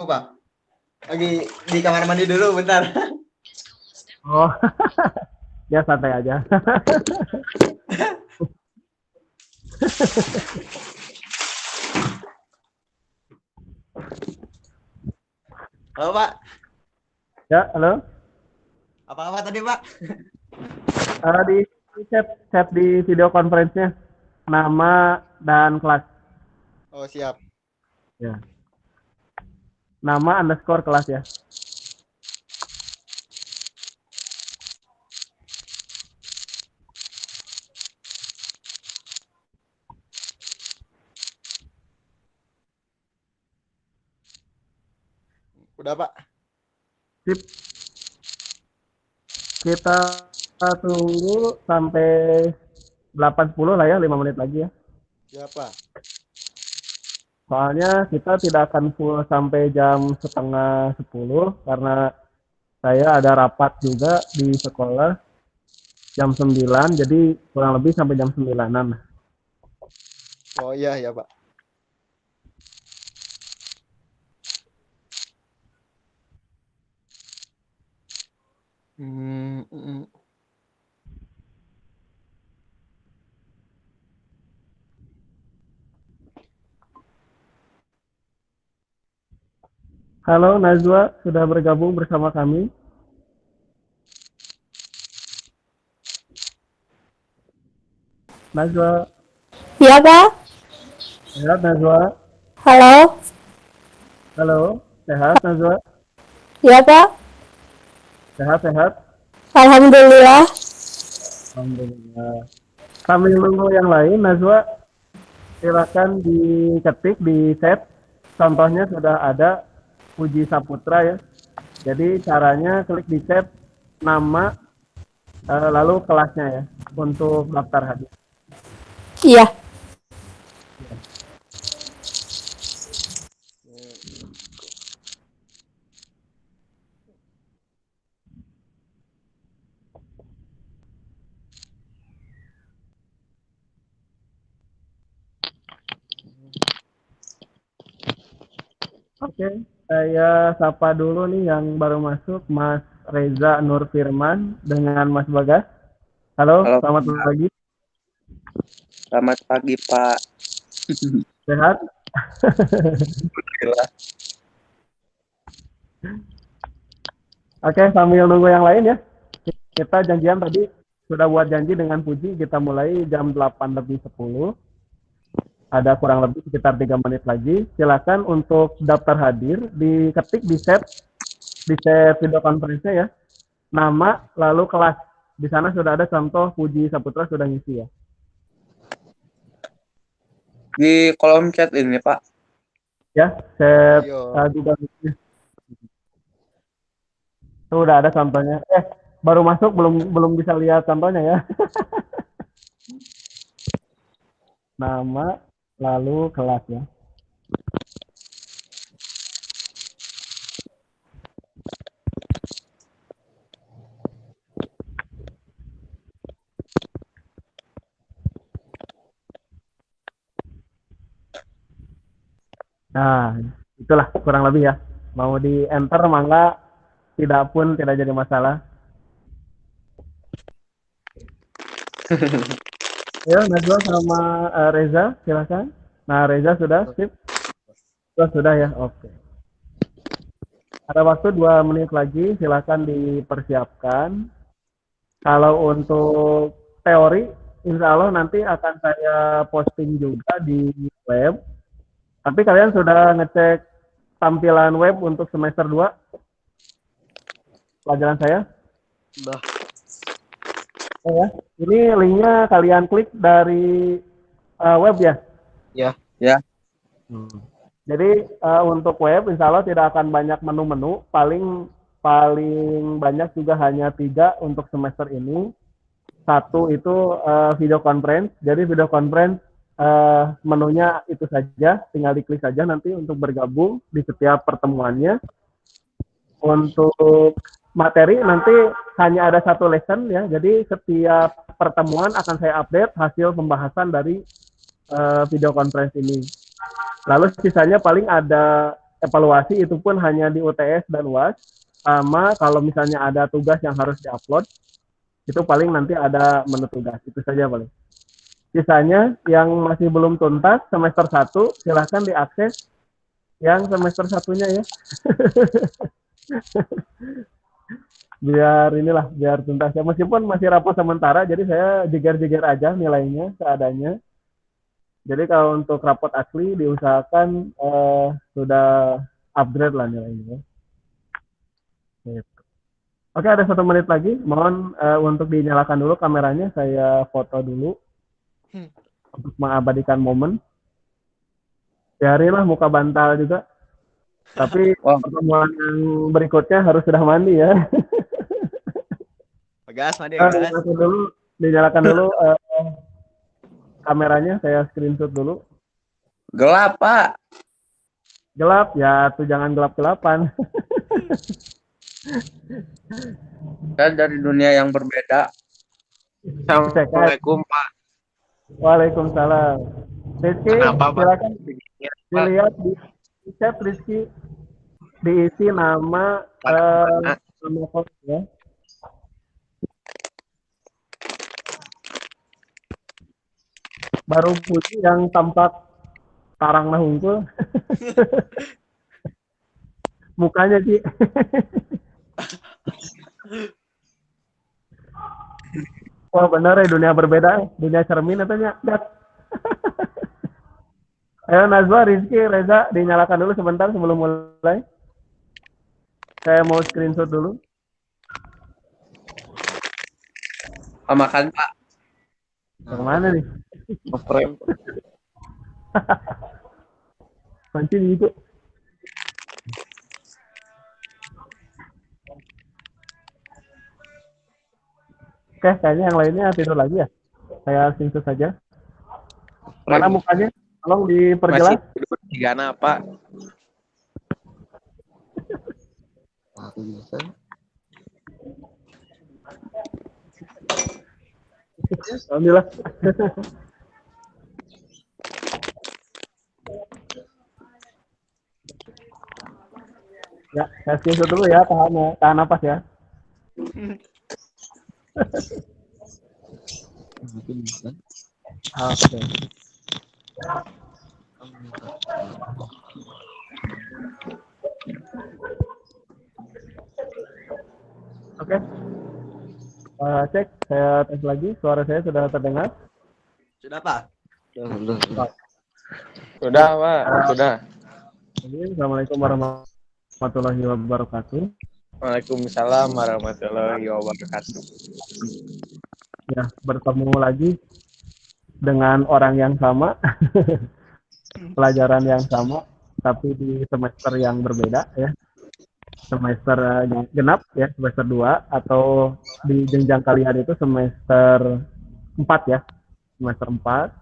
Pak. Lagi di kamar mandi dulu bentar. Oh, ya santai aja. Halo Pak. Ya, halo. Apa-apa tadi Pak? Di chat di video conference-nya nama dan kelas. Oh siap. Ya. Nama underscore kelas ya. Udah Pak. Sip. Kita tunggu sampai 8.10 lah ya, 5 menit lagi ya. Siap Pak. Soalnya kita tidak akan full sampai jam setengah 10 karena saya ada rapat juga di sekolah jam 9, jadi kurang lebih sampai jam 9-an. Oh iya ya Pak. Hmm, mm, mm. Halo Najwa, sudah bergabung bersama kami. Najwa, Iya, Pak. sehat Najwa? Halo. Halo, sehat Najwa? Iya, Pak. Sehat-sehat? Alhamdulillah. Alhamdulillah. Sambil nunggu yang lain, Najwa, silakan diketik di chat. Contohnya sudah ada Puji Saputra ya. Jadi caranya klik di chat nama lalu kelasnya ya untuk daftar hadir. Iya. Oke, saya sapa dulu nih yang baru masuk, Mas Reza Nur Firman dengan Mas Bagas. Halo, Halo, selamat pagi. selamat pagi Pak. Sehat? Alhamdulillah. Oke, sambil nunggu yang lain ya. Kita janjian tadi sudah buat janji dengan Puji, kita mulai jam 8 lebih 10. Ada kurang lebih sekitar 3 menit lagi. Silakan untuk daftar hadir, diketik di chat video conference-nya ya. Nama, lalu kelas. Di sana sudah ada contoh Puji Saputra sudah ngisi ya. Di kolom chat ini Pak. Ya, chat Ayo. juga ngisi. Sudah ada contohnya. Baru masuk belum bisa lihat contohnya ya. Nama, lalu kelas ya. Nah, itulah kurang lebih ya. Mau di enter mangga, tidak pun tidak jadi masalah. Ya, Najwa sama Reza, silakan. Nah, Reza sudah, sip. Sudah ya, oke. Ada waktu 2 menit lagi, silakan dipersiapkan. Kalau untuk teori, insya Allah nanti akan saya posting juga di web. Tapi kalian sudah ngecek tampilan web untuk semester 2 pelajaran saya? Udah. Ya, ini linknya kalian klik dari web ya? Ya. Ya. Jadi untuk web insya Allah tidak akan banyak menu-menu, paling banyak juga hanya 3 untuk semester ini. 1 itu video conference, jadi video conference menunya itu saja, tinggal diklik saja nanti untuk bergabung di setiap pertemuannya. Untuk materi nanti hanya ada 1 lesson ya, jadi setiap pertemuan akan saya update hasil pembahasan dari video conference ini. Lalu sisanya paling ada evaluasi itu pun hanya di UTS dan UAS, sama kalau misalnya ada tugas yang harus diupload, itu paling nanti ada menu tugas, itu saja paling. Sisanya yang masih belum tuntas semester 1 silahkan diakses yang semester satunya ya. biar tuntas ya, meskipun masih rapor sementara, jadi saya jeger-jeger aja nilainya seadanya. Jadi kalau untuk rapot asli diusahakan sudah upgrade lah nilainya. Gitu. Oke, ada 1 menit lagi. Mohon untuk dinyalakan dulu kameranya. Saya foto dulu untuk mengabadikan momen. Biarinlah muka bantal juga. Tapi pertemuan yang berikutnya harus sudah mandi ya. Gas, mandi gas. Dinyalakan dulu kameranya. Saya screenshot dulu. Gelap, Pak. Gelap ya, tuh jangan gelap-gelapan. Saya dari dunia yang berbeda. Assalamualaikum, Pak. Waalaikumsalam. Rizky, Kenapa, Pak? silakan dilihat di chat Rizky, diisi nama nama host ya. Baru Puji yang tampak tarang nahungkul. Mukanya Ci. Wah benar ya, dunia berbeda, dunia cermin katanya. Ayo Nazwa, Rizky, Reza, dinyalakan dulu sebentar sebelum mulai. Saya mau screenshot dulu. Makan, Pak. Yang mana nih? Frame. Pancing gitu. Oke, kayaknya yang lainnya tidur lagi ya. Saya screenshot saja. Mana mukanya? Tolong diperjelas. Masih tidur di Gana, Pak. Alhamdulillah. Ya, saya screenshot dulu ya, tahan napas ya. Oke. Oke. Cek, saya tes lagi. Suara saya sudah terdengar? Sudah, Pak. Sudah, Pak. Sudah. Assalamualaikum warahmatullahi wabarakatuh. Waalaikumsalam warahmatullahi wabarakatuh. Ya, bertemu lagi dengan orang yang sama, pelajaran yang sama, tapi di semester yang berbeda ya. Semester genap ya, semester 2, atau di jenjang kalian itu semester 4 ya, semester 4.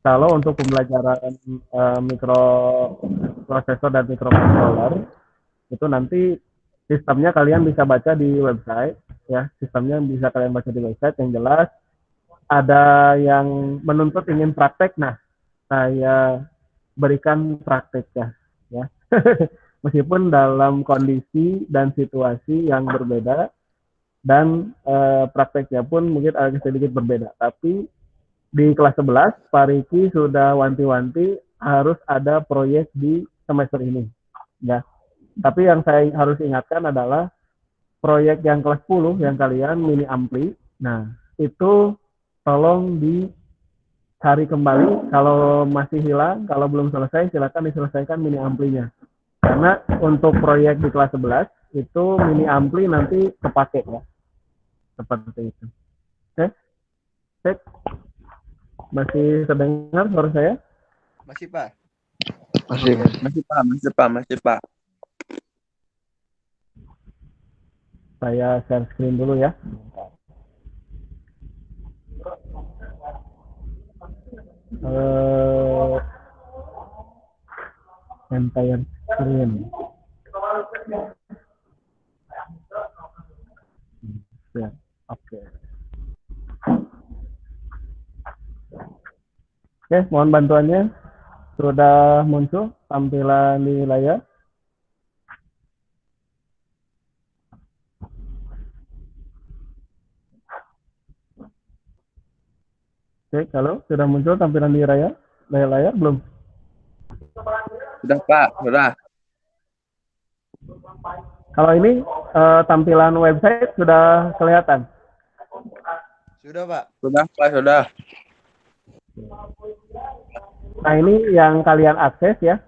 Kalau untuk pembelajaran mikroprosesor dan mikrokontroller itu nanti sistemnya kalian bisa baca di website ya, sistemnya bisa kalian baca di website. Yang jelas ada yang menuntut ingin praktek, nah saya berikan praktek ya. Meskipun dalam kondisi dan situasi yang berbeda dan prakteknya pun mungkin agak sedikit berbeda, tapi di kelas 11 Pak Riki sudah wanti-wanti harus ada proyek di semester ini ya. Tapi yang saya harus ingatkan adalah proyek yang kelas 10 yang kalian mini ampli, nah itu tolong dicari kembali. Kalau masih hilang, kalau belum selesai, silakan diselesaikan mini amplinya. Karena untuk proyek di kelas 11 itu mini ampli nanti kepake ya. Seperti itu. Oke. Cek. Masih terdengar suara saya? Masih, Pak. Masih, Pak. Saya share screen dulu ya. Entire screen. Ya, oke. Oke, mohon bantuannya. Sudah muncul tampilan di layar. Cek, halo, sudah muncul tampilan di layar belum? Sudah Pak, sudah. Kalau ini tampilan website sudah kelihatan. Sudah, Pak. Sudah Pak, sudah. Nah, ini yang kalian akses ya.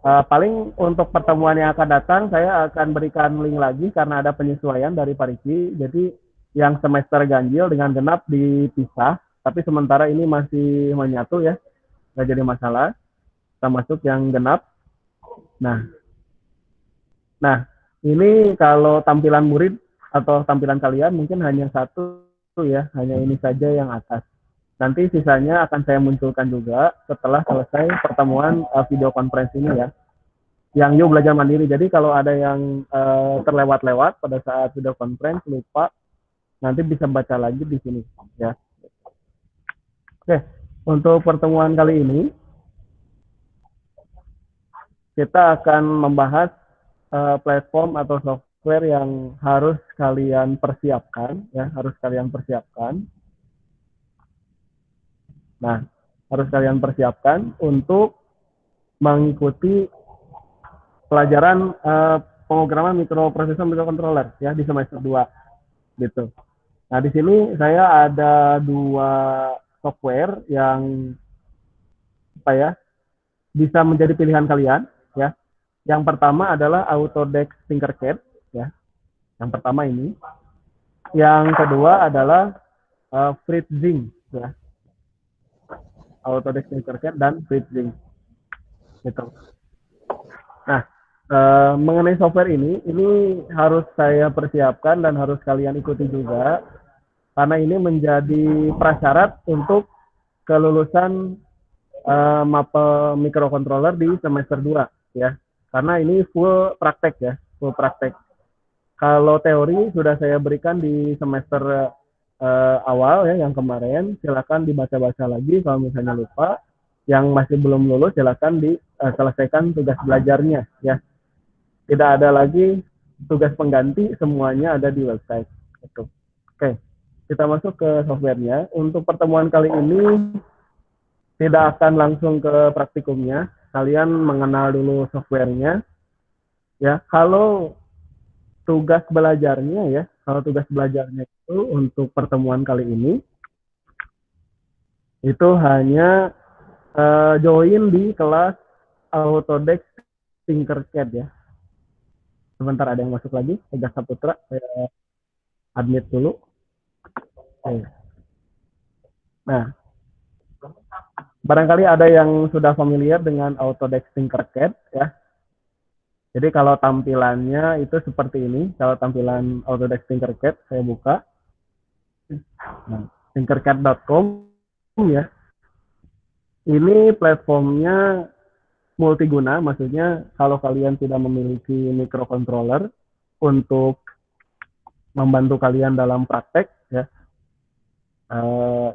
Paling untuk pertemuan yang akan datang, saya akan berikan link lagi karena ada penyesuaian dari Pariki. Jadi, yang semester ganjil dengan genap dipisah, tapi sementara ini masih menyatu ya. Nggak jadi masalah. Kita masuk yang genap. Nah, ini kalau tampilan murid atau tampilan kalian mungkin hanya satu ya, hanya ini saja yang atas. Nanti sisanya akan saya munculkan juga setelah selesai pertemuan video conference ini ya. Yang yuk belajar mandiri. Jadi kalau ada yang terlewat-lewat pada saat video conference lupa, nanti bisa baca lagi di sini ya. Oke, untuk pertemuan kali ini kita akan membahas platform atau software yang harus kalian persiapkan ya, harus kalian persiapkan. Nah, harus kalian persiapkan untuk mengikuti pelajaran pemrograman mikroprosesor microcontroller ya di semester 2 gitu. Nah, di sini saya ada 2 software yang bisa menjadi pilihan kalian ya. Yang pertama adalah Autodesk Tinkercad ya. Yang pertama ini. Yang kedua adalah FreeZing ya. Autodesk Tinkercad dan FreeZing gitu. Nah, mengenai software ini harus saya persiapkan dan harus kalian ikuti juga karena ini menjadi prasyarat untuk kelulusan mapel microcontroller di semester 2 ya. Karena ini full praktek ya, full praktek. Kalau teori sudah saya berikan di semester awal ya, yang kemarin, silakan dibaca-baca lagi kalau misalnya lupa. Yang masih belum lulus silakan diselesaikan tugas belajarnya ya. Tidak ada lagi tugas pengganti, semuanya ada di website. Oke, kita masuk ke softwarenya. Untuk pertemuan kali ini tidak akan langsung ke praktikumnya. Kalian mengenal dulu softwarenya. Ya, kalau tugas belajarnya itu untuk pertemuan kali ini itu hanya join di kelas Autodesk Tinkercad ya. Sebentar ada yang masuk lagi, Tegas Saputra, saya admit dulu. Oke. Nah, barangkali ada yang sudah familiar dengan Autodesk Tinkercad ya. Jadi kalau tampilannya itu seperti ini. Kalau tampilan Autodesk Tinkercad saya buka. Nah, tinkercad.com ya. Ini platformnya multiguna, maksudnya kalau kalian tidak memiliki microcontroller untuk membantu kalian dalam praktek ya.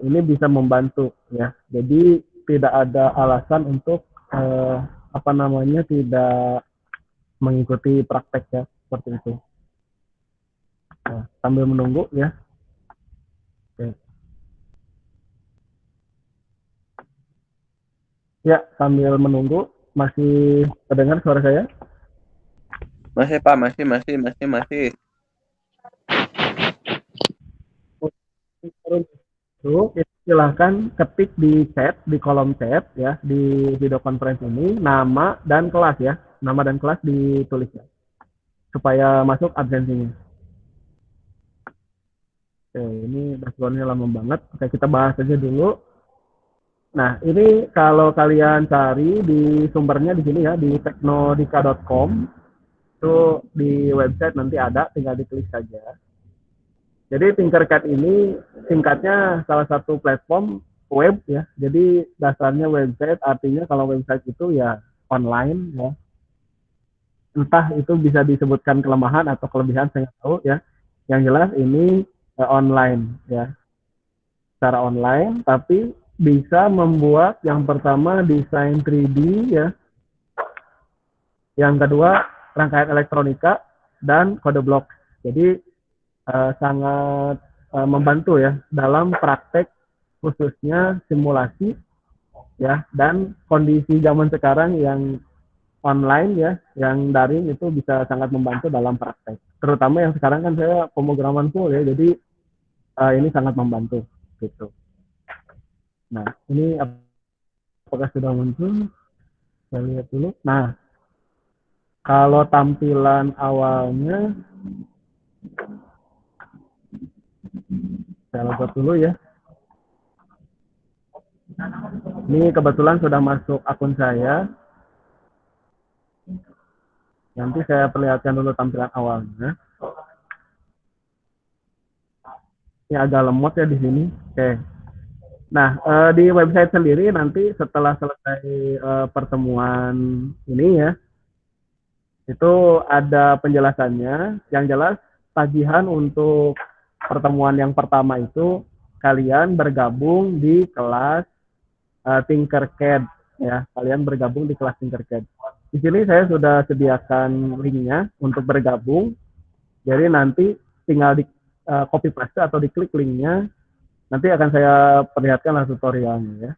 Ini bisa membantu ya. Jadi tidak ada alasan untuk tidak mengikuti praktek ya, seperti itu. Nah, sambil menunggu ya. Oke. Ya, sambil menunggu masih terdengar suara saya? Masih Pak, masih. Itu silahkan ketik di chat, di kolom chat ya, di video conference ini nama dan kelas ya, nama dan kelas ditulis ya, supaya masuk absensinya. Oke, ini dashboardnya lama banget. Oke, kita bahas aja dulu. Nah, ini kalau kalian cari di sumbernya di sini ya, di teknodika.com, itu di website nanti ada, tinggal diklik saja. Jadi Tinkercad ini singkatnya salah satu platform web ya. Jadi dasarnya website, artinya kalau website itu ya online ya. Entah itu bisa disebutkan kelemahan atau kelebihan, saya nggak tahu ya. Yang jelas ini online ya. Secara online, tapi bisa membuat yang pertama desain 3D ya. Yang kedua rangkaian elektronika dan kode blok. Jadi sangat membantu ya dalam praktek khususnya simulasi ya, dan kondisi zaman sekarang yang online ya, yang daring itu bisa sangat membantu dalam praktek. Terutama yang sekarang kan saya pemrograman full ya, jadi ini sangat membantu gitu. Nah, ini apakah sudah muncul? Saya lihat dulu. Nah, kalau tampilan awalnya saya logot dulu ya. Ini kebetulan sudah masuk akun saya. Nanti saya perlihatkan dulu tampilan awalnya. Ini agak lemot ya di sini. Oke. Nah, di website sendiri nanti setelah selesai pertemuan ini ya, itu ada penjelasannya. Yang jelas, tagihan untuk pertemuan yang pertama itu kalian bergabung di kelas Tinkercad ya. Kalian bergabung di kelas Tinkercad. Di sini saya sudah sediakan linknya untuk bergabung. Jadi nanti tinggal di copy paste atau diklik linknya. Nanti akan saya perlihatkan tutorialnya ya.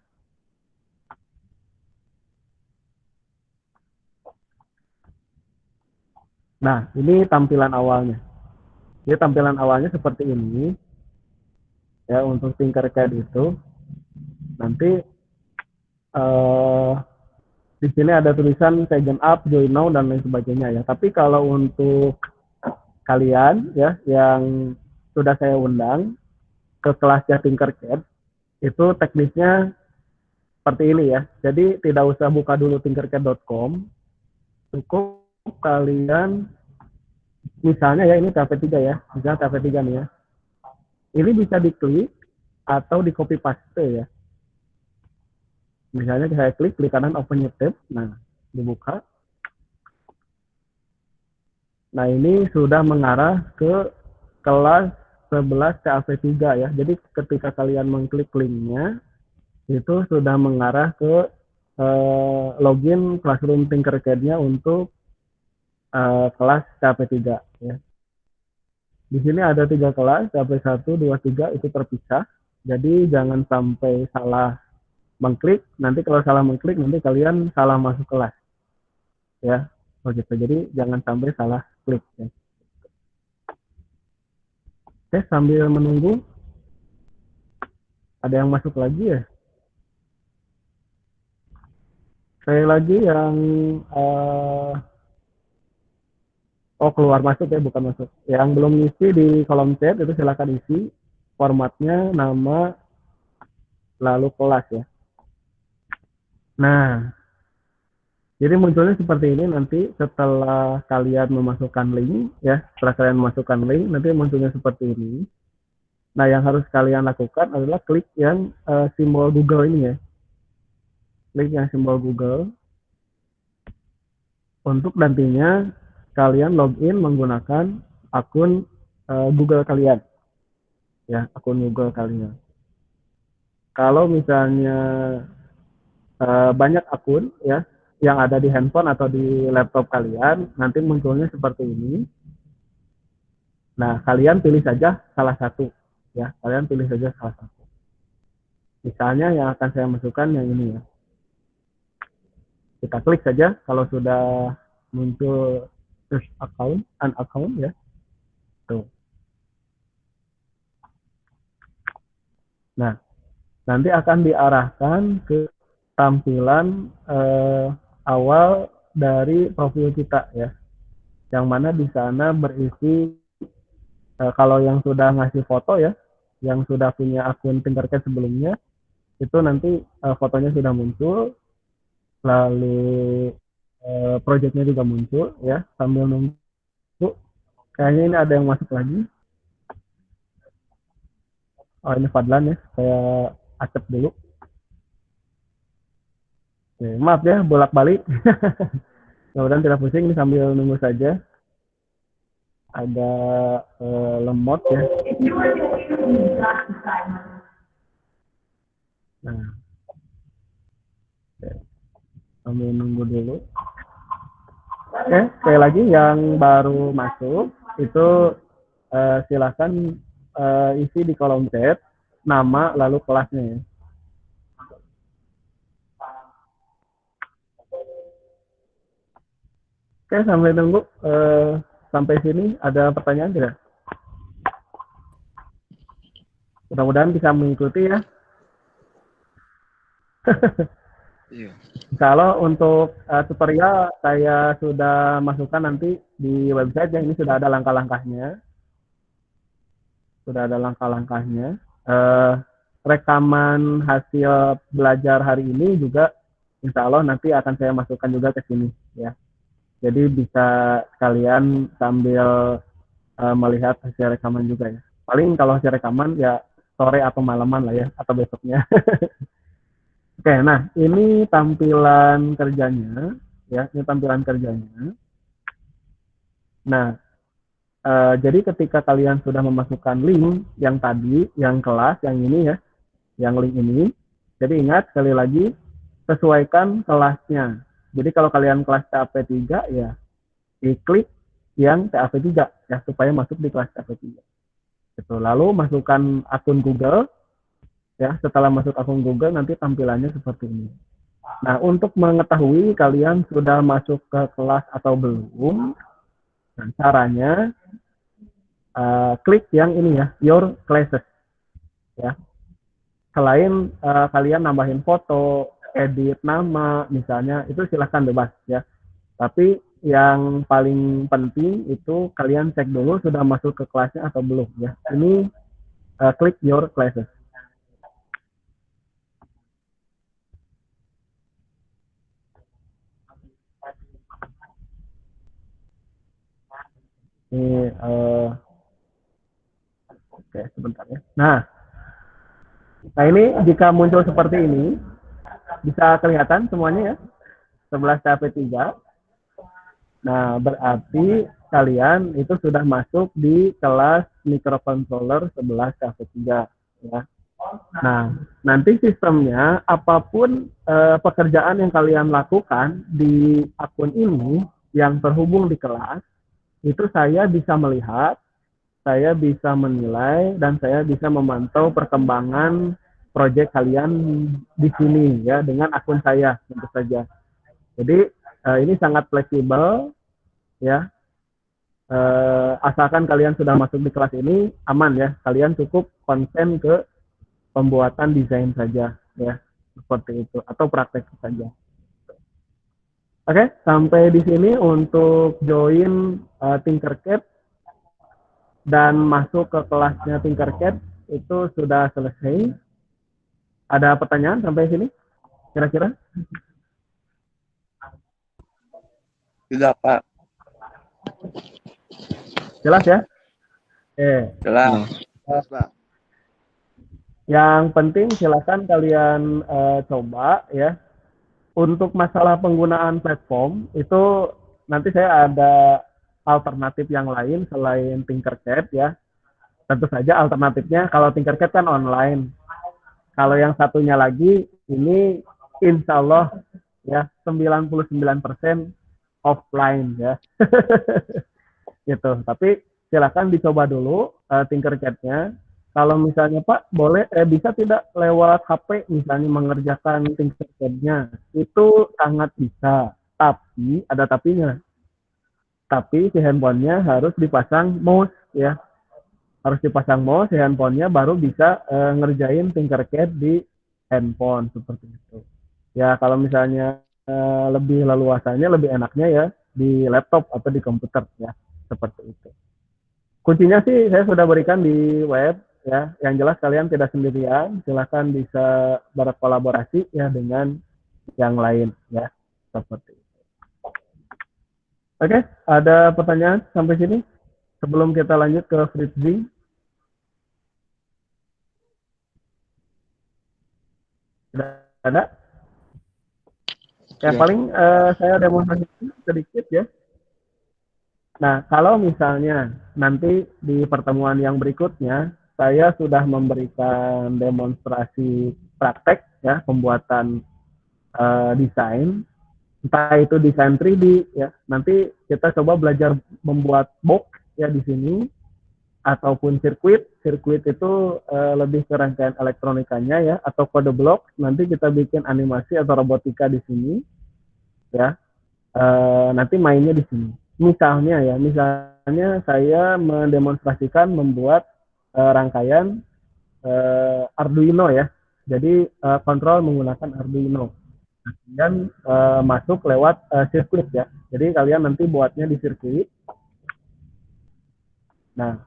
Nah, ini tampilan awalnya. Jadi tampilan awalnya seperti ini. Ya, untuk Tinkercad itu. Nanti di sini ada tulisan sign up, join now, dan lain sebagainya ya. Tapi kalau untuk kalian ya yang sudah saya undang ke kelasnya Tinkercad, itu teknisnya seperti ini ya. Jadi tidak usah buka dulu tinkercad.com. Cukup kalian, misalnya ya ini KV3 ya. Misalnya KV3 nih ya. Ini bisa diklik atau di copy paste ya. Misalnya saya klik kanan open new tab, nah dibuka. Nah ini sudah mengarah ke kelas 11 CAV3 ya. Jadi ketika kalian mengklik linknya, itu sudah mengarah ke login Classroom Tinkercad-nya untuk kelas CAV3 ya. Di sini ada 3 kelas, CAV1, 2, 3 itu terpisah. Jadi jangan sampai salah mengklik, nanti kalau salah mengklik nanti kalian salah masuk kelas ya, begitu. Jadi jangan sampai salah klik ya. Oke, sambil menunggu ada yang masuk lagi ya. Sekali lagi yang keluar masuk ya, bukan masuk. Yang belum ngisi di kolom chat itu silakan isi formatnya, nama, lalu kelas ya. Nah, jadi munculnya seperti ini nanti setelah kalian memasukkan link ya. Setelah kalian memasukkan link nanti munculnya seperti ini. Nah, yang harus kalian lakukan adalah klik yang simbol Google ini ya. Klik yang simbol Google. Untuk nantinya kalian login menggunakan akun Google kalian. Ya, akun Google kalian. Kalau misalnya banyak akun ya yang ada di handphone atau di laptop kalian, nanti munculnya seperti ini. Nah, kalian pilih saja salah satu ya, kalian pilih saja salah satu. Misalnya yang akan saya masukkan yang ini ya. Kita klik saja kalau sudah muncul search account, an account ya. Tuh. Nah, nanti akan diarahkan ke tampilan awal dari profil kita ya, yang mana di sana berisi kalau yang sudah ngasih foto ya, yang sudah punya akun Tinkercad sebelumnya, itu nanti fotonya sudah muncul, lalu projectnya juga muncul ya. Sambil nunggu, kayaknya ini ada yang masuk lagi. Oh, ini Fadlan ya, saya acep dulu. Oke, maaf ya bolak-balik. Mudah-mudahan tidak pusing, ini sambil nunggu saja. Agak lemot ya. Nah, oke. Sambil nunggu dulu. Oke, sekali lagi yang baru masuk itu silakan isi di kolom chat nama lalu kelasnya ya. Oke, sampai tunggu. Sampai sini ada pertanyaan tidak? Mudah-mudahan bisa mengikuti ya. Iya. Insya Allah untuk tutorial saya sudah masukkan nanti di website ya. Ini sudah ada langkah-langkahnya. Sudah ada langkah-langkahnya. Rekaman hasil belajar hari ini juga insya Allah nanti akan saya masukkan juga ke sini ya. Jadi bisa sekalian sambil melihat hasil rekaman juga ya. Paling kalau hasil rekaman ya sore atau malaman lah ya, atau besoknya. Oke, nah ini tampilan kerjanya ya, ini tampilan kerjanya. Nah, jadi ketika kalian sudah memasukkan link yang tadi, yang kelas, yang ini ya, yang link ini, jadi ingat sekali lagi, sesuaikan kelasnya. Jadi kalau kalian kelas TAP3 ya, diklik yang TAP3 ya, supaya masuk di kelas TAP3. Gitu. Lalu masukkan akun Google, ya setelah masuk akun Google nanti tampilannya seperti ini. Nah, untuk mengetahui kalian sudah masuk ke kelas atau belum, nah, caranya klik yang ini ya, Your Classes. Ya. Selain kalian nambahin foto, edit nama, misalnya, itu silahkan bebas ya. Tapi yang paling penting itu kalian cek dulu sudah masuk ke kelasnya atau belum ya. Ini klik Your Classes. Ini oke, sebentar ya. Nah, ini jika muncul seperti ini, bisa kelihatan semuanya ya, 11 TAP3. Nah, berarti kalian itu sudah masuk di kelas microcontroller 11 TAP3 ya. Nah, nanti sistemnya apapun pekerjaan yang kalian lakukan di akun ini yang terhubung di kelas, itu saya bisa melihat, saya bisa menilai, dan saya bisa memantau perkembangan proyek kalian di sini ya dengan akun saya tentu saja. Jadi ini sangat fleksibel ya. Asalkan kalian sudah masuk di kelas ini aman ya. Kalian cukup konsen ke pembuatan desain saja ya, seperti itu, atau praktek saja. Oke, sampai di sini untuk join Tinkercad dan masuk ke kelasnya Tinkercad itu sudah selesai. Ada pertanyaan sampai sini? Kira-kira? Tidak, Pak. Jelas ya? Jelas. Mas, Pak. Yang penting silakan kalian coba ya. Untuk masalah penggunaan platform itu nanti saya ada alternatif yang lain selain Tinkercad ya. Tentu saja alternatifnya kalau Tinkercad kan online. Kalau yang satunya lagi ini insya Allah ya 99% offline ya. Gitu. Tapi silakan dicoba dulu Tinkercad-nya. Kalau misalnya Pak, boleh bisa tidak lewat HP misalnya mengerjakan Tinkercad-nya? Itu sangat bisa, tapi ada tapinya. Tapi si handphonenya harus dipasang mouse ya. Harus dipasang mouse si handphonenya baru bisa ngerjain Tinkercad di handphone seperti itu. Ya kalau misalnya lebih leluasanya, lebih enaknya ya di laptop atau di komputer ya, seperti itu. Kuncinya sih saya sudah berikan di web. Ya, yang jelas kalian tidak sendirian, silahkan bisa berkolaborasi ya dengan yang lain ya, seperti itu. Oke, ada pertanyaan sampai sini sebelum kita lanjut ke Fritzy? Tidak ada? Ya, paling saya demonstrasi sedikit ya. Nah, kalau misalnya nanti di pertemuan yang berikutnya saya sudah memberikan demonstrasi praktek ya, pembuatan desain, entah itu desain 3D ya. Nanti kita coba belajar membuat box ya di sini, ataupun sirkuit. Sirkuit itu lebih ke rangkaian elektronikanya ya, atau kode blok. Nanti kita bikin animasi atau robotika di sini ya. Nanti mainnya di sini. Misalnya saya mendemonstrasikan membuat rangkaian Arduino ya. Jadi kontrol menggunakan Arduino. Kemudian masuk lewat sirkuit ya. Jadi kalian nanti buatnya di sirkuit. Nah,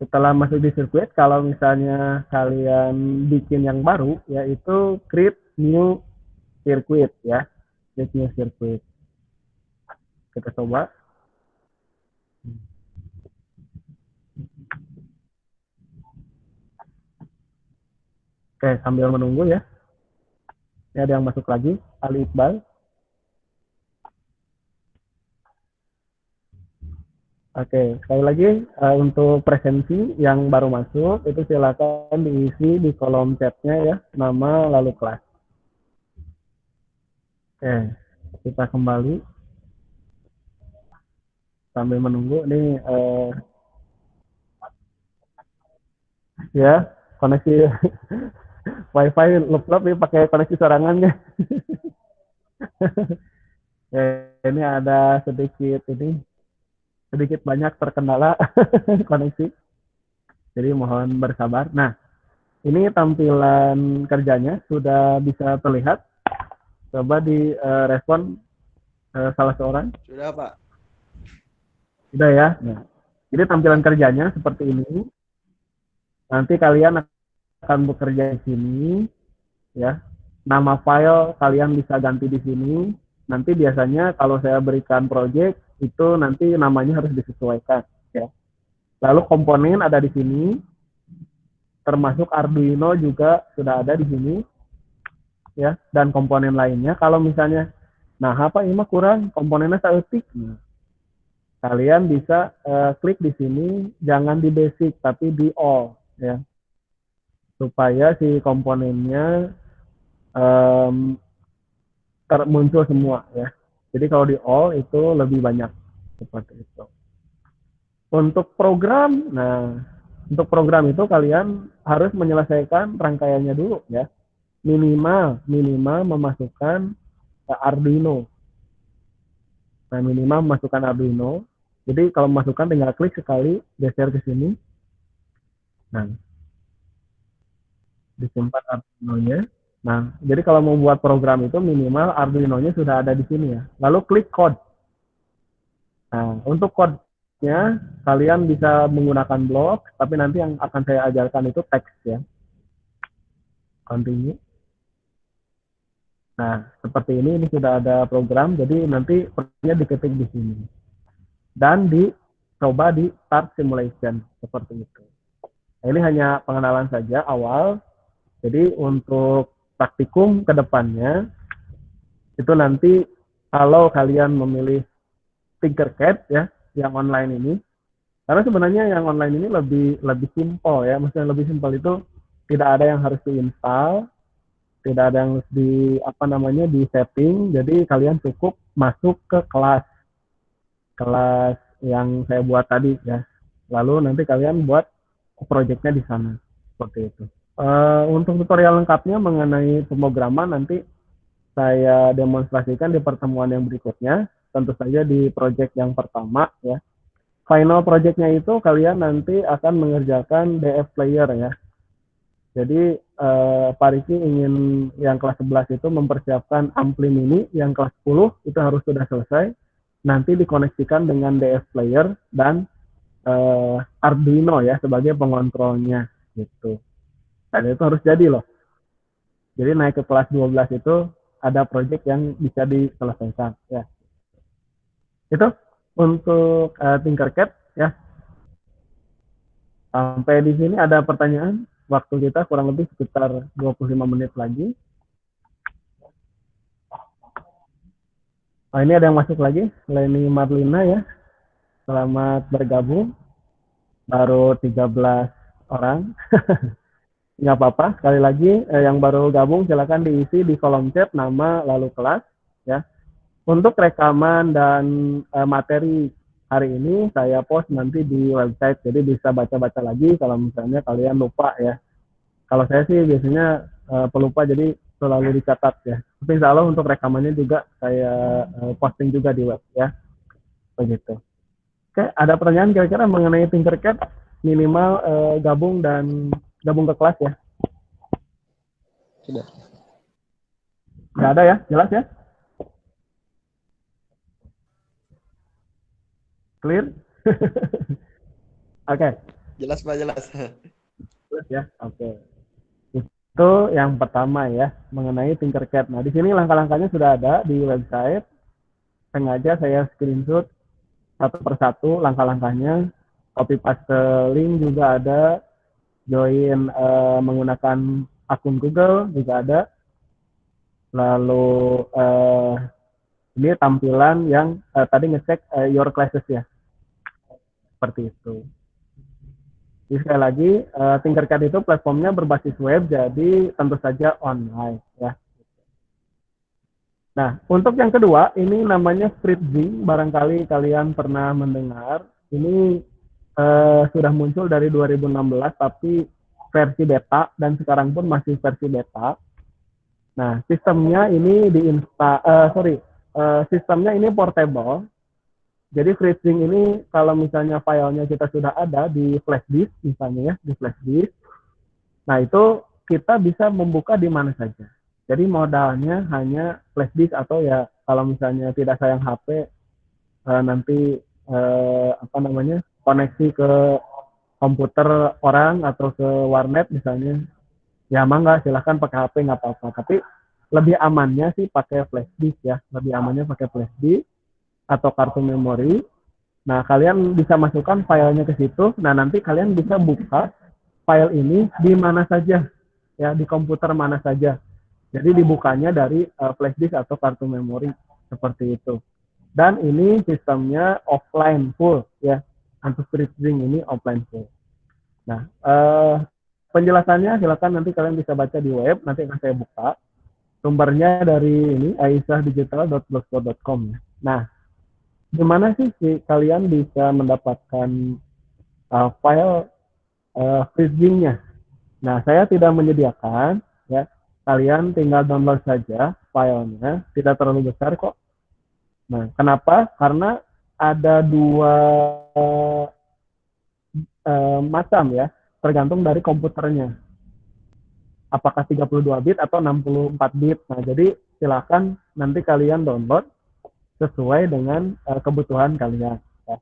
setelah masuk di sirkuit, kalau misalnya kalian bikin yang baru, yaitu create new circuit ya. Create new circuit. Kita coba. Oke, sambil menunggu ya. Ini ada yang masuk lagi, Ali Iqbal. Oke, sekali lagi untuk presensi yang baru masuk, itu silakan diisi di kolom chatnya ya, nama lalu kelas. Oke, kita kembali. Sambil menunggu, ini ya, koneksi wifi lop-lop ini pakai koneksi sorangannya. Ini ada sedikit banyak terkendala koneksi. Jadi mohon bersabar. Nah, ini tampilan kerjanya sudah bisa terlihat. Coba di respon salah seorang. Sudah, Pak. Sudah ya. Nah, jadi tampilan kerjanya seperti ini. Nanti kalian akan bekerja di sini, ya. Nama file kalian bisa ganti di sini. Nanti biasanya kalau saya berikan project itu nanti namanya harus disesuaikan, ya. Lalu komponen ada di sini, termasuk Arduino juga sudah ada di sini, ya. Dan komponen lainnya. Kalau misalnya, nah apa ini mah kurang komponennya saeutik, nah, kalian bisa klik di sini, jangan di basic tapi di all, ya, supaya si komponennya muncul semua ya. Jadi kalau di all itu lebih banyak seperti itu. Untuk program, nah untuk program itu kalian harus menyelesaikan rangkaiannya dulu ya. Minimal memasukkan Arduino. Nah minimal memasukkan Arduino. Jadi kalau memasukkan tinggal klik sekali, geser ke sini. Nah, disimpan Arduino-nya. Nah, jadi kalau mau buat program itu minimal Arduino-nya sudah ada di sini ya. Lalu klik code. Nah, untuk code-nya kalian bisa menggunakan blok, tapi nanti yang akan saya ajarkan itu teks ya. Continue. Nah, seperti ini sudah ada program, jadi nanti programnya diketik di sini. Dan dicoba di start simulation seperti itu. Nah, ini hanya pengenalan saja awal. Jadi untuk praktikum ke depannya itu nanti kalau kalian memilih Tinkercad ya yang online ini, karena sebenarnya yang online ini lebih simpel ya, maksudnya lebih simpel itu tidak ada yang harus diinstal, tidak ada yang harus di setting, jadi kalian cukup masuk ke kelas yang saya buat tadi ya, lalu nanti kalian buat projectnya di sana seperti itu. Untuk tutorial lengkapnya mengenai pemrograman nanti saya demonstrasikan di pertemuan yang berikutnya, tentu saja di project yang pertama ya. Final projectnya itu kalian nanti akan mengerjakan DF player ya. Jadi Pak Riki ingin yang kelas 11 itu mempersiapkan ampli mini, yang kelas 10 itu harus sudah selesai, nanti dikoneksikan dengan DF player dan Arduino ya sebagai pengontrolnya gitu. Dan itu harus jadi loh. Jadi naik ke kelas 12 itu ada project yang bisa diselesaikan ya. Itu untuk Tinkercad ya. Sampai di sini ada pertanyaan? Waktu kita kurang lebih sekitar 25 menit lagi. Oh, ini ada yang masuk lagi, Leni Marlina ya. Selamat bergabung. Baru 13 orang. Nggak apa-apa, sekali lagi yang baru gabung silakan diisi di kolom chat nama lalu kelas ya. Untuk rekaman dan materi hari ini saya post nanti di website, jadi bisa baca-baca lagi kalau misalnya kalian lupa ya. Kalau saya sih biasanya pelupa, jadi selalu dicatat ya. Tapi insya Allah untuk rekamannya juga saya posting juga di web ya, begitu. Oke, ada pertanyaan kira-kira mengenai Tinkercad minimal gabung ke kelas ya? Sudah. Nggak ada ya, jelas ya? Clear? Oke. Jelas Pak, jelas. Jelas ya, oke. Itu yang pertama ya, mengenai Tinkercad. Nah, di sini langkah-langkahnya sudah ada di website. Sengaja saya screenshot satu persatu langkah-langkahnya. Copy paste link juga ada. Join menggunakan akun Google juga ada. Lalu ini tampilan yang tadi ngecek your classes ya. Seperti itu. Jadi sekali lagi, Tinkercad itu platformnya berbasis web, jadi tentu saja online ya. Nah, untuk yang kedua, ini namanya Fritzing. Barangkali kalian pernah mendengar. Ini sudah muncul dari 2016, tapi versi beta, dan sekarang pun masih versi beta. Nah, sistemnya ini sistemnya ini portable. Jadi Fritzing ini kalau misalnya filenya kita sudah ada di flash disk misalnya ya, di flash disk. Nah, itu kita bisa membuka di mana saja. Jadi modalnya hanya flash disk atau ya kalau misalnya tidak sayang HP nanti koneksi ke komputer orang atau ke warnet misalnya. Ya mangga silahkan pakai HP nggak apa-apa. Tapi lebih amannya sih pakai flash disk ya. Lebih amannya pakai flash disk atau kartu memori. Nah, kalian bisa masukkan filenya ke situ. Nah, nanti kalian bisa buka file ini di mana saja, ya di komputer mana saja. Jadi dibukanya dari flash disk atau kartu memori seperti itu. Dan ini sistemnya offline full, ya. Untuk Fritzing ini offline full. Nah, penjelasannya silakan nanti kalian bisa baca di web. Nanti akan saya buka. Sumbernya dari ini aisyahdigital.blogspot.com. Nah, gimana sih kalian bisa mendapatkan file Fritzing-nya? Nah, saya tidak menyediakan, ya. Kalian tinggal download saja filenya, tidak terlalu besar kok. Nah, kenapa? Karena ada dua macam ya, tergantung dari komputernya. Apakah 32 bit atau 64 bit. Nah, jadi silakan nanti kalian download sesuai dengan kebutuhan kalian. Ya.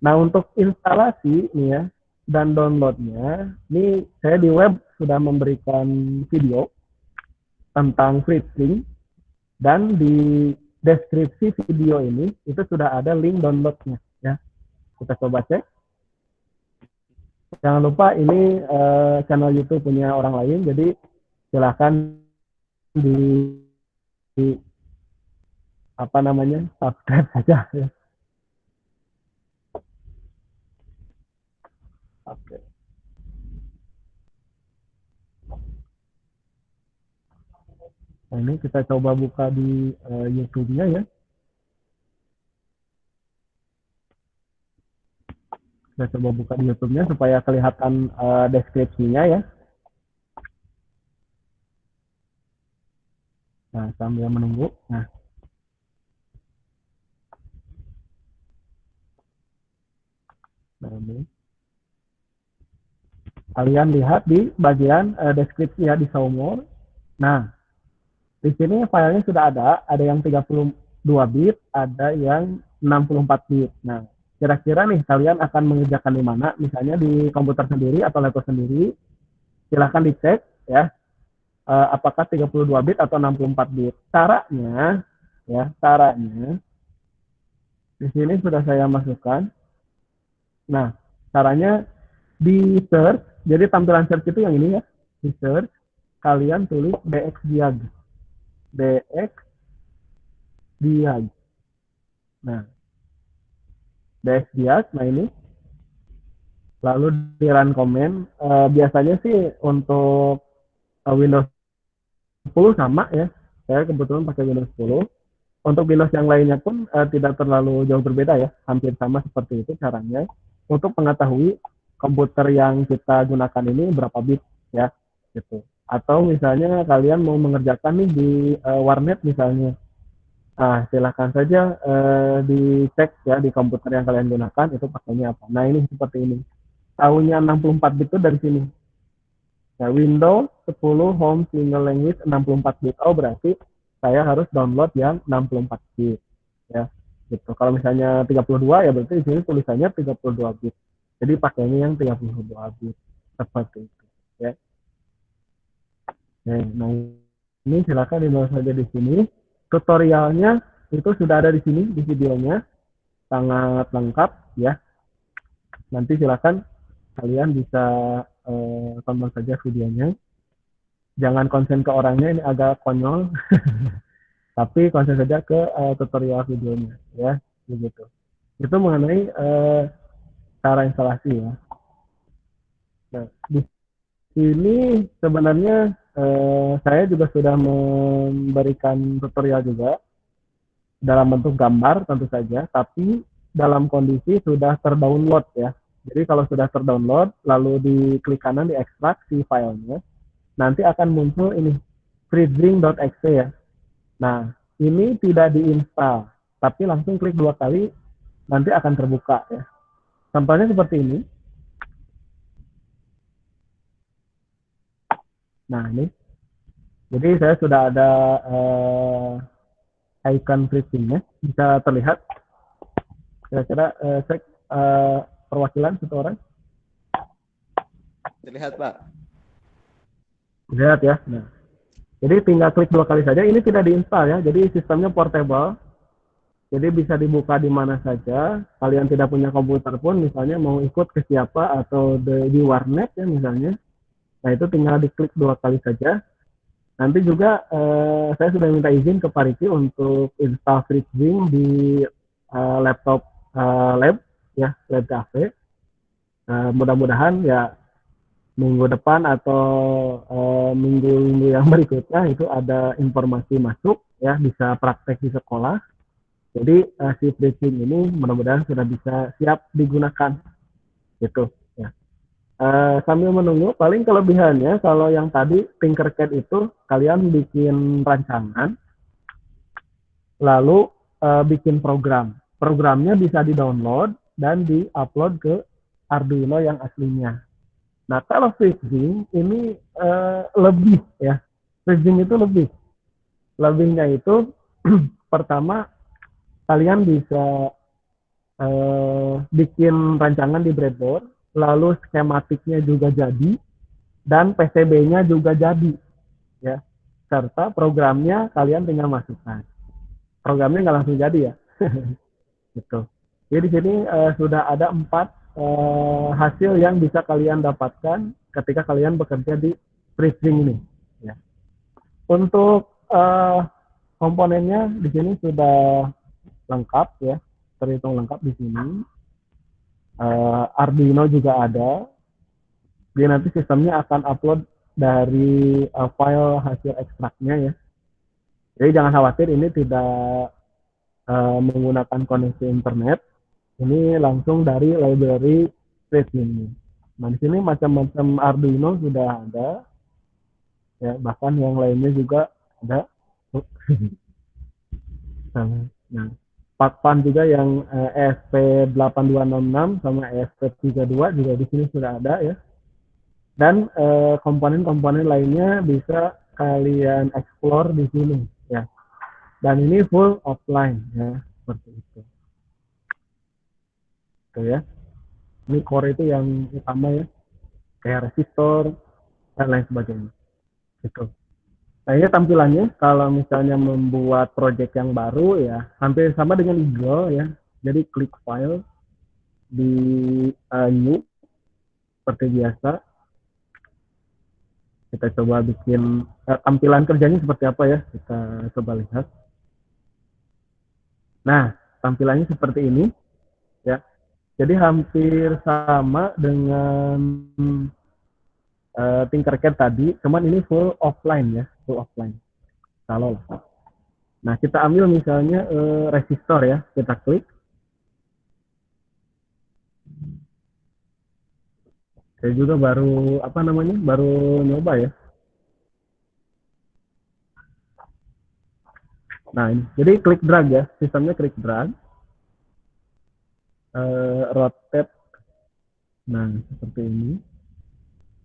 Nah, untuk instalasi nih ya dan downloadnya, ini saya di web sudah memberikan video tentang Fritzing, dan di deskripsi video ini itu sudah ada link downloadnya. Ya, kita coba cek. Jangan lupa ini channel YouTube punya orang lain, jadi silakan di subscribe saja ya. Oke. Nah, ini kita coba buka di YouTube-nya ya. Kita coba buka di YouTube-nya supaya kelihatan deskripsinya ya. Nah, sambil menunggu. Nah, ini. Kalian lihat di bagian deskripsi ya di show more. Nah, di sini filenya sudah ada yang 32 bit, ada yang 64 bit. Nah, kira-kira nih kalian akan mengerjakan di mana? Misalnya di komputer sendiri atau laptop sendiri. Silahkan dicek ya. Apakah 32 bit atau 64 bit. Caranya di sini sudah saya masukkan. Nah, caranya di search, jadi tampilan search itu yang ini ya, di search, kalian tulis DXDiag. Nah, DXDiag, nah ini. Lalu di run command, biasanya sih untuk Windows 10 sama ya, saya kebetulan pakai Windows 10. Untuk Windows yang lainnya pun tidak terlalu jauh berbeda ya, hampir sama seperti itu caranya. Untuk mengetahui komputer yang kita gunakan ini berapa bit ya, gitu. Atau misalnya kalian mau mengerjakan nih di warnet misalnya, silahkan saja dicek ya di komputer yang kalian gunakan itu pakainya apa. Nah ini seperti ini. Tahunnya 64 bit itu dari sini. Nah, Windows 10 Home Single Language 64 bit. Oh, berarti saya harus download yang 64 bit. Ya, gitu. Kalau misalnya 32 ya berarti di sini tulisannya 32 bit. Jadi pakainya yang 32 bit. Seperti itu, ya. Nah, ini silakan di-download saja di sini. Tutorialnya itu sudah ada di sini di videonya. Sangat lengkap ya. Nanti silakan kalian bisa tonton saja videonya. Jangan konsen ke orangnya, ini agak konyol. Tapi konsen saja ke tutorial videonya ya, begitu. Itu mengenai cara instalasi ya. Nah, di sini sebenarnya saya juga sudah memberikan tutorial juga dalam bentuk gambar tentu saja, tapi dalam kondisi sudah terdownload ya. Jadi kalau sudah terdownload, lalu diklik kanan di ekstrak si filenya, nanti akan muncul ini freezing.exe ya. Nah, ini tidak diinstal, tapi langsung klik 2 kali, nanti akan terbuka ya. Contohnya seperti ini. Nah, ini. Jadi saya sudah ada icon freezingnya, bisa terlihat. Kira-kira cek perwakilan satu orang. Terlihat, Pak. Lihat ya. Nah, jadi tinggal klik 2 kali saja. Ini tidak diinstal ya. Jadi sistemnya portable. Jadi bisa dibuka di mana saja. Kalian tidak punya komputer pun, misalnya mau ikut ke siapa atau di warnet ya misalnya. Nah itu tinggal diklik 2 kali saja. Nanti juga saya sudah minta izin ke Pak Riki untuk install freezing di laptop lab ya, lab cafe. Mudah-mudahan ya minggu depan atau minggu-minggu yang berikutnya itu ada informasi masuk ya, bisa praktek di sekolah. Jadi si freezing ini mudah-mudahan sudah bisa siap digunakan gitu ya. Sambil menunggu, paling kelebihannya kalau yang tadi Tinkercad itu kalian bikin rancangan lalu bikin programnya bisa di-download dan di-upload ke Arduino yang aslinya. Nah, kalau freezing ini lebih ya. Freezing itu lebihnya itu pertama kalian bisa bikin rancangan di breadboard, lalu skematiknya juga jadi, dan PCB-nya juga jadi, ya. Serta programnya kalian tinggal masukkan. Programnya nggak langsung jadi ya, gitu. Jadi di sini sudah ada 4 hasil yang bisa kalian dapatkan ketika kalian bekerja di freezing ini. Ya. Untuk komponennya di sini sudah lengkap ya, terhitung lengkap di sini. Arduino juga ada. Jadi nanti sistemnya akan upload dari file hasil ekstraknya ya. Jadi jangan khawatir, ini tidak menggunakan koneksi internet. Ini langsung dari library freezing. Nah di sini macam-macam Arduino sudah ada. Ya, bahkan yang lainnya juga ada. Nah, Pakpan juga yang ESP8266 sama ESP32 juga di sini sudah ada ya. Dan komponen-komponen lainnya bisa kalian explore di sini ya. Dan ini full offline ya, seperti itu. Oke ya. Ini core itu yang utama ya. Kayak resistor dan lain sebagainya. Gitu. Nah ini tampilannya kalau misalnya membuat project yang baru ya, hampir sama dengan Eagle ya. Jadi klik file di new seperti biasa. Kita coba bikin tampilan kerjanya seperti apa ya, kita coba lihat. Nah tampilannya seperti ini ya. Jadi hampir sama dengan Tinkercad tadi, cuman ini full offline ya, full offline. Kalau Nah, kita ambil misalnya resistor ya, kita klik. Saya juga baru baru nyoba ya. Nah, ini. Jadi klik drag ya, sistemnya klik drag. Rotate. Nah, seperti ini.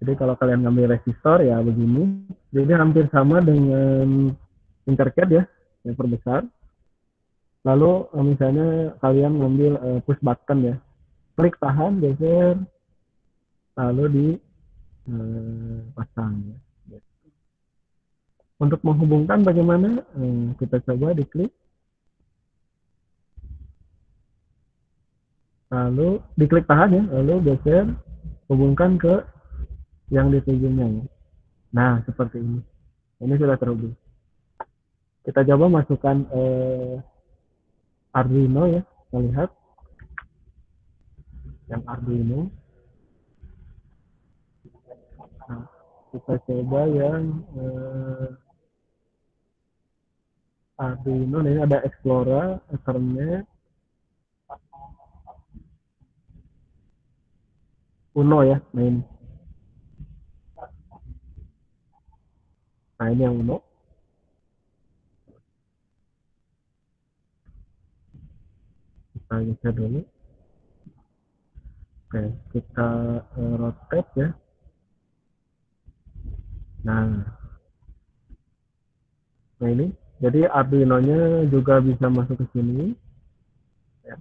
Jadi kalau kalian ngambil resistor ya begini. Jadi hampir sama dengan Tinkercad ya, yang perbesar. Lalu misalnya kalian ngambil push button ya. Klik tahan, geser, lalu dipasang ya. Untuk menghubungkan bagaimana? Kita coba diklik. Lalu diklik tahan ya, lalu geser, hubungkan ke yang ditujunya ya. Nah, seperti ini. Ini sudah terhubung. Kita coba masukkan Arduino ya, kita lihat. Yang Arduino. Nah, kita coba yang Arduino. Ini ada Explorer, Ethernet, Uno ya, main. Nah, ini yang Uno. Kita geser dulu. Oke, kita rotate ya. Nah ini. Jadi Arduino-nya juga bisa masuk ke sini. Ya.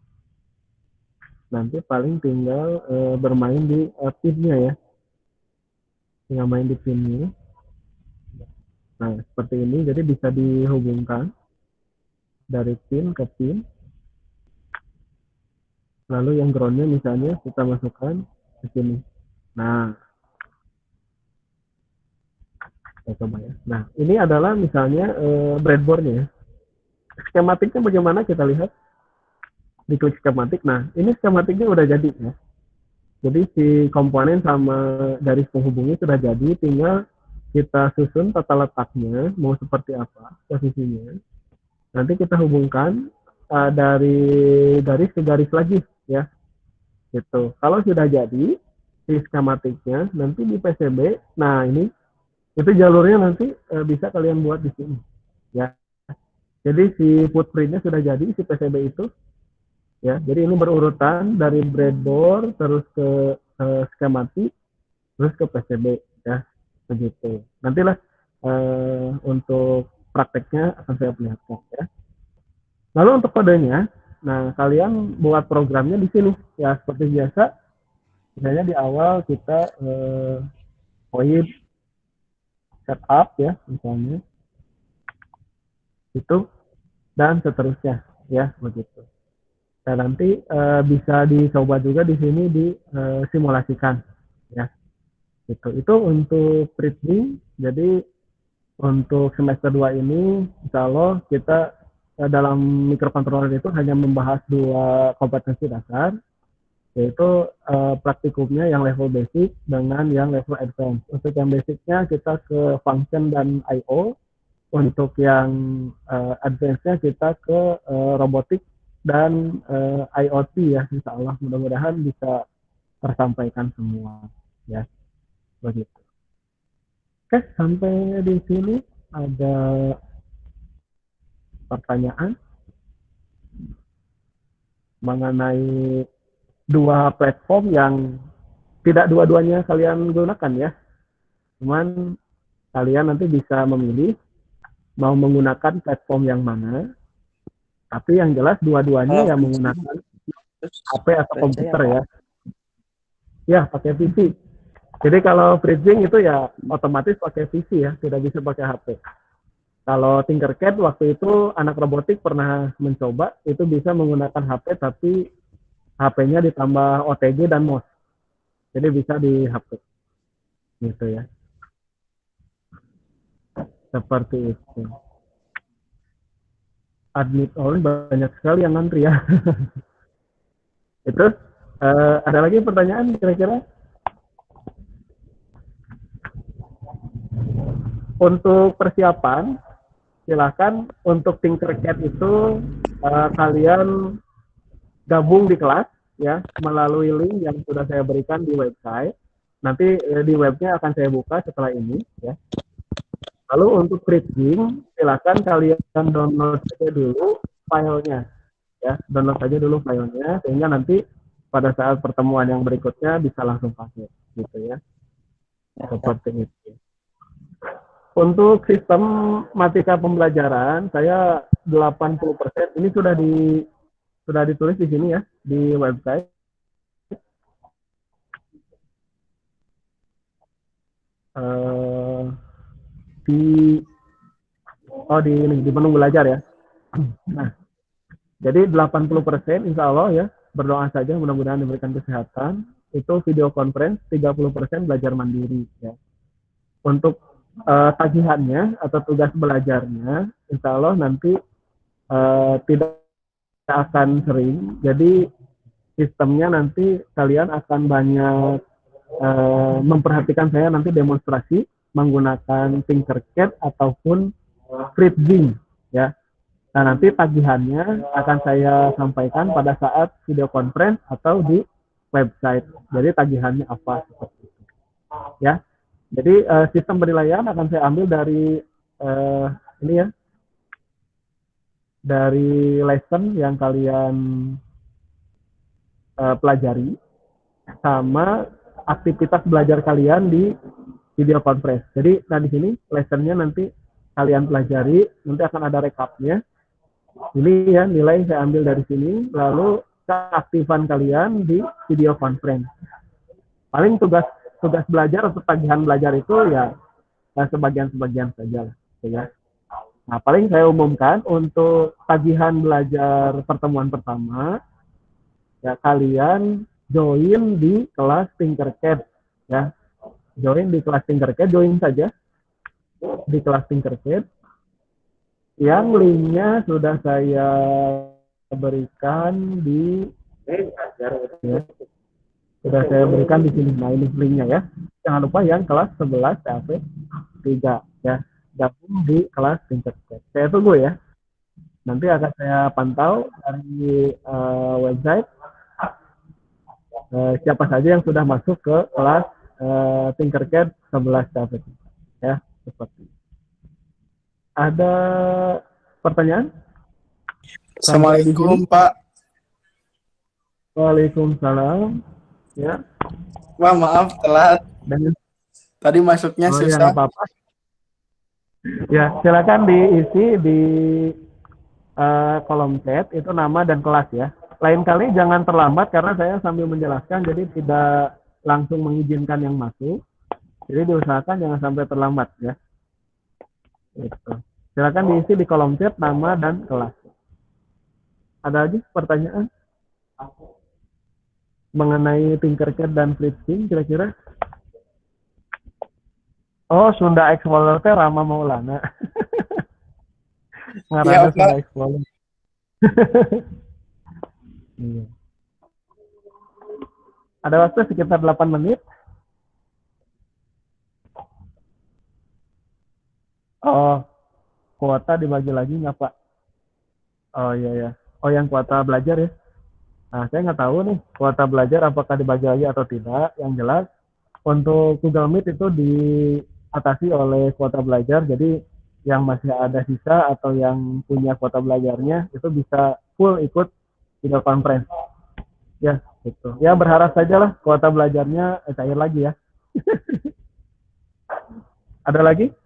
Nanti paling tinggal bermain di pin-nya ya. Tinggal main di pin-nya. Nah, seperti ini. Jadi bisa dihubungkan dari pin ke pin. Lalu yang ground-nya misalnya kita masukkan ke sini. Nah, kita coba ya. Nah, ini adalah misalnya breadboard-nya ya. Skematiknya bagaimana kita lihat. Diklik skematik. Nah, ini skematiknya udah jadi ya. Jadi si komponen sama garis penghubungnya sudah jadi, tinggal kita susun tata letaknya, mau seperti apa posisinya. Nanti kita hubungkan dari garis ke garis lagi ya. Gitu. Kalau sudah jadi si skematiknya, nanti di PCB, nah ini itu jalurnya nanti bisa kalian buat di sini ya. Jadi si footprintnya sudah jadi si PCB itu. Ya, jadi ini berurutan dari breadboard terus ke skematik terus ke PCB ya, begitu. Nantilah untuk prakteknya akan saya perlihatkan ya. Lalu untuk kodenya, nah kalian buat programnya di sini ya seperti biasa. Misalnya di awal kita void setup ya misalnya itu dan seterusnya ya begitu. Dan nanti bisa dicoba juga di sini disimulasikan ya. Itu untuk bridging. Jadi untuk semester 2 ini insya Allah kita dalam microcontroller itu hanya membahas 2 kompetensi dasar, yaitu praktikumnya yang level basic dengan yang level advance. Untuk yang basicnya kita ke function dan I/O. Untuk yang advance-nya kita ke robotik dan IoT ya, insya Allah mudah-mudahan bisa tersampaikan semua ya, begitu. Oke, sampai di sini ada pertanyaan mengenai 2 platform yang tidak dua-duanya kalian gunakan ya, cuman kalian nanti bisa memilih mau menggunakan platform yang mana. Tapi yang jelas dua-duanya yang menggunakan HP atau komputer ya. Ya, pakai PC. Jadi kalau bridging itu ya otomatis pakai PC ya, tidak bisa pakai HP. Kalau Tinkercad waktu itu anak robotik pernah mencoba, itu bisa menggunakan HP tapi HP-nya ditambah OTG dan mouse. Jadi bisa di HP. Gitu ya. Seperti itu. Admit only banyak sekali yang ngantri ya. Itu ada lagi pertanyaan kira-kira? Untuk persiapan silakan untuk Tinkercad itu kalian gabung di kelas ya melalui link yang sudah saya berikan di website. Nanti di webnya akan saya buka setelah ini ya. Lalu untuk Scripting silakan kalian download saja dulu filenya ya, download saja dulu filenya sehingga nanti pada saat pertemuan yang berikutnya bisa langsung pakai gitu ya. Seperti itu. Untuk sistem matika pembelajaran saya 80% ini sudah ditulis di sini ya di website. Di menu belajar ya. Nah, jadi 80% insya Allah ya, berdoa saja mudah-mudahan diberikan kesehatan. Itu video conference, 30% belajar mandiri ya. Untuk tagihannya atau tugas belajarnya, insya Allah nanti tidak akan sering. Jadi sistemnya nanti kalian akan banyak memperhatikan saya nanti demonstrasi menggunakan Tinkercad ataupun Scripting ya. Nah nanti tagihannya akan saya sampaikan pada saat video conference atau di website. Jadi tagihannya apa seperti itu ya. Jadi sistem penilaian akan saya ambil dari ini ya, dari lesson yang kalian pelajari sama aktivitas belajar kalian di video conference. Jadi di sini lessonnya nanti kalian pelajari, nanti akan ada recapnya. Ini ya nilai saya ambil dari sini, lalu keaktifan kalian di video conference. Paling tugas belajar atau tagihan belajar itu ya sebagian-sebagian saja lah, ya. Nah, paling saya umumkan untuk tagihan belajar pertemuan pertama, ya kalian join di kelas Tinkercad, ya. Join di kelas Tinkercad, join saja di kelas Tinkercad. Yang linknya sudah saya berikan di ya. Sudah saya berikan di sini. Nah, ini linknya ya. Jangan lupa yang kelas 11 TAP 3 ya. Gabung di kelas Tinkercad. Saya tunggu ya. Nanti akan saya pantau dari website siapa saja yang sudah masuk ke kelas Tinkercad 11 TAP 3 ya. Seperti itu. Ada pertanyaan? Assalamualaikum Pak. Waalaikumsalam. Ya. Wah maaf telat. Tadi masuknya susah. Ya, apa-apa. Ya silakan diisi di kolom chat itu nama dan kelas ya. Lain kali jangan terlambat karena saya sambil menjelaskan jadi tidak langsung mengizinkan yang masuk. Jadi diusahakan jangan sampai terlambat ya. Gitu. Silakan diisi di kolom chat nama dan kelas. Ada lagi pertanyaan mengenai Tinkercad dan Scripting kira-kira? Oh, Sunda Explorer teh Rama Maulana. Ngarana ya, Sunda Explorer. Iya. Ada waktu sekitar 8 menit. Oh, kuota dibagi lagi nggak Pak? Oh iya ya. Oh yang kuota belajar ya. Nah saya nggak tahu nih kuota belajar apakah dibagi lagi atau tidak. Yang jelas untuk Google Meet itu diatasi oleh kuota belajar. Jadi yang masih ada sisa atau yang punya kuota belajarnya itu bisa full ikut video conference. Ya gitu. Ya berharap sajalah kuota belajarnya cair lagi ya. Ada lagi?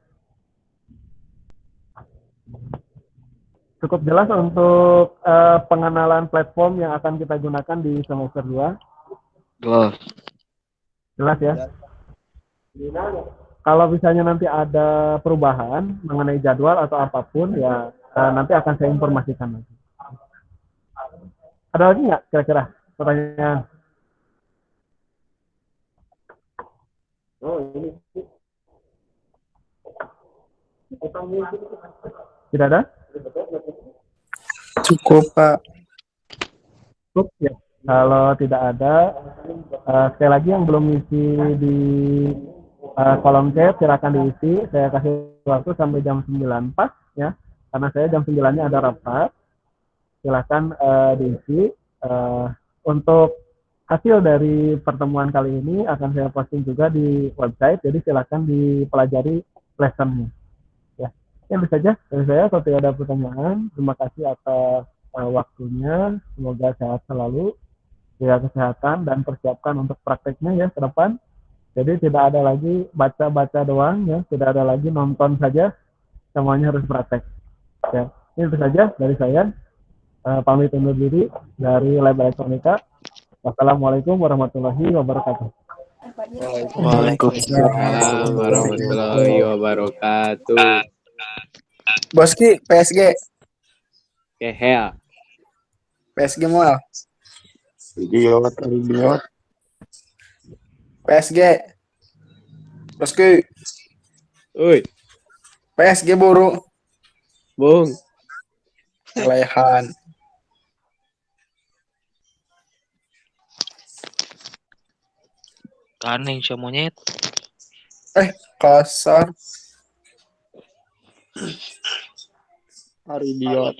Cukup jelas untuk pengenalan platform yang akan kita gunakan di semester 2? Jelas ya? Kalau misalnya nanti ada perubahan mengenai jadwal atau apapun, ya nanti akan saya informasikan nanti. Ada lagi nggak kira-kira pertanyaan? Tidak ada? Cukup Pak. Cukup ya. Kalau tidak ada, sekali lagi yang belum isi di kolom chat silakan diisi. Saya kasih waktu sampai jam 9 pas ya. karena saya jam 9-nya ada rapat. Silakan diisi. Untuk hasil dari pertemuan kali ini akan saya posting juga di website, jadi silakan dipelajari lessonnya. Ya, itu saja dari saya. Kalau tidak ada pertanyaan, terima kasih atas waktunya. Semoga sehat selalu, jaga kesehatan dan persiapkan untuk prakteknya ya ke depan. Jadi tidak ada lagi baca-baca doang ya, tidak ada lagi nonton saja, semuanya harus praktek. Ya, itu saja dari saya. Pamit undur diri dari Lab Elektronika. Wassalamualaikum warahmatullahi wabarakatuh. Waalaikumsalam warahmatullahi wabarakatuh. Boski, PSG. Kehea. PSG mual. Idiot. PSG. Boski, Uy, PSG buru. Bung. Lehan. Kaneng siya monyet. Kasar. Hari idiot.